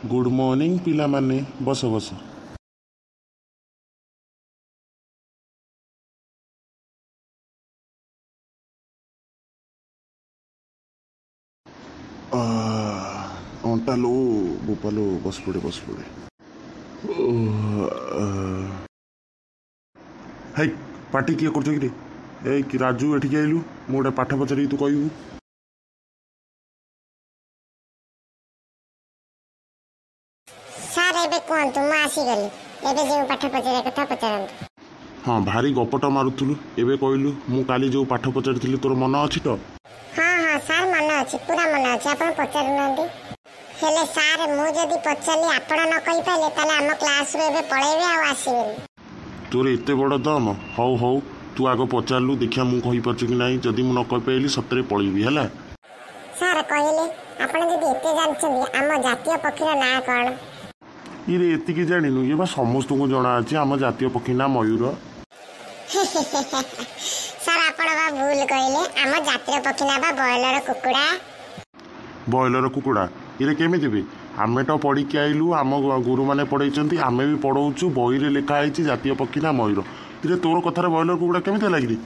Good morning पिला माने बस बस। अंटा लो बोपालो बस पड़े बस पड़े। है पार्टी किए कर कि राजू एठिक आइलु मु गोटे पाठ पचारि तू कहबू। सार एबे कोंतु म आसी गली एबे जे पाठ पचारे कथा पचारंतु। हाँ भारी गपट मारुथुलु एबे कहलु मु काली जो पाठ पचारि तोर मन अछि तो। हाँ हाँ सार मन अछि पूरा मन अछि आपण पचारु नांदी। हेले सार मु जदी पचारली आपण न कहि पाले ताले हम क्लास रे एबे पळेबे आ आसीबे। तोर एते बड़ दम हौ हौ तू आग पचारलु देखिया मु कहि परछु कि नाही जदी मु न कहि पाइली सतरे पळेबी हला। सार कहले आपण जदी एते जानछन्ती हम जातीय पक्षीर ना कोन। इरे एतिकी जानिनु ये बा समस्त को जणा अछि हम जातीय पक्षी ना मयूर। सार आपण बा भूल कहले हम जातीय पक्षी ना बा बॉयलर कुकुडा। बॉयलर कुकुडा इरे केमिति बे आमे तो पढ़ी के आइलु आम गुरु माने पढ़ाई आमे भी पढ़ाऊँ बही रे लिखा है जातीय पक्षी ना मयूर। इरे तोर कथार बॉयलर कुकुडा केमिति लागिरी।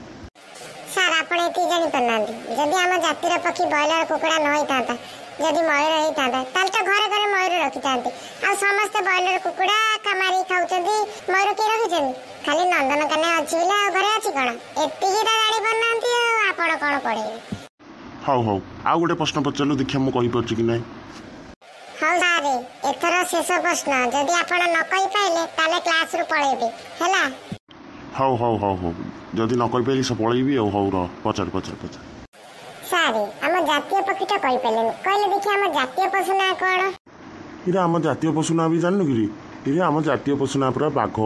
सार आपण एति जानि पनांती जदी हम जातीय पक्षी बॉयलर कुकुडा न होइतांता जदी मयूर होइतांता ताल तो घरे घरे मयूर रखितांती आ समस्त बॉयलर कुकुडा कमारी खाउचंती मयूर के रखिचंती खाली नंदनकाने अछि बिला घरे अछि कोन एति की जानि पनांती आपण कोन पढे। हाउ हाउ आ गोटे प्रश्न पचारलु देखिया मु कहि परछु कि नाही। हाउ सारे एथर शेष प्रश्न जदी आपण न कहि पाइले ताले क्लास रु पळेबे हैला। हाउ हाउ हाउ हाउ जदी न कहि पाइली सब पळेबी औ हाउ र पचार पचार पचार। सारे हम जातीय पक्षीटा कहि पाइले कहले देखि हम जातीय पशु ना कोन। इरे हम जातीय पशु ना भी जाननु गिरी। इरे हम जातीय पशु ना पूरा बाघ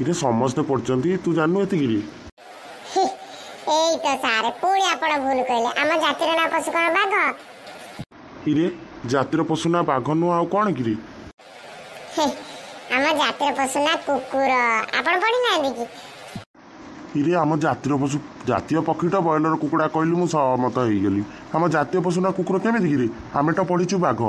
इरे समस्त पड़चंती तू जाननु एति गिरी। एई तो सारे पूरी आपण भूल कहले हम जातीय ना पशु कोन बाघ। इरे जातीय पशु ना बाघ नु आ कोन गिरी। हम जातीय पशु ना कुकुर आपण पढी ना देखि। इरे हम जातीय पशु जातीय पक्षीटा बॉयलर कुकुडा कहलु मु सहमत होई गेली हम जातीय पशु ना कुकुर केमिति गिरी आमे तो पढिचु बाघ।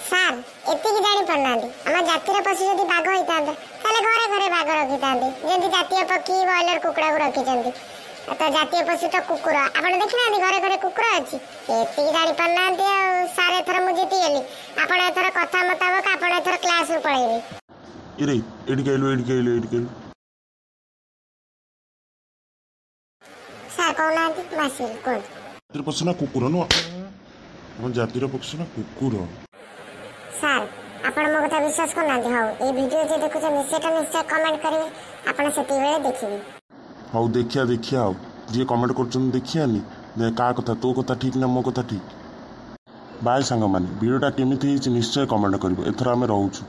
सार एति की जानि पनांती हम जातीय पशु जदी बाघ होइतांता ताले घरे घरे बाघ रखितांती जदी जातीय पक्षी बॉयलर कुकुडा को रखिचंती तो जातीय पशु तो कुकुर आपण देखिनांती घरे घरे कुकुर अछि एति की जानि पनांती सार एथर मु जेति गेली आपण एथर कथा मुताबिक आपण एथर क्लास रु पळेबे। इरे एडी कहलु सार कोनांती मासिल कोन जातीय पशु ना कुकुर नु हम जातीय पक्षी ना कुकुर। सार आपण मो कथा विश्वास करनांती हो ए वीडियो जे देखुछन सेटा निश्चय कमेंट करिवे आपण सेति बेले देखिबे। हाउ देखिया देखिया आओ जे कमेंट करछन देखिया नी का कथा तो कथा ठीक ना मो कथा ठीक। बाय सांग माने वीडियोटा केमिति हिच निश्चय कमेंट करिवो एथरा हमें रहउछु।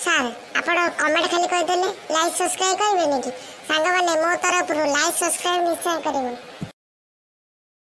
सार आपण कमेंट खाली कहि देले लाइक सब्सक्राइब करिवे नी कि सांग माने मो तरफ रु लाइक सब्सक्राइब निश्चय करिवे।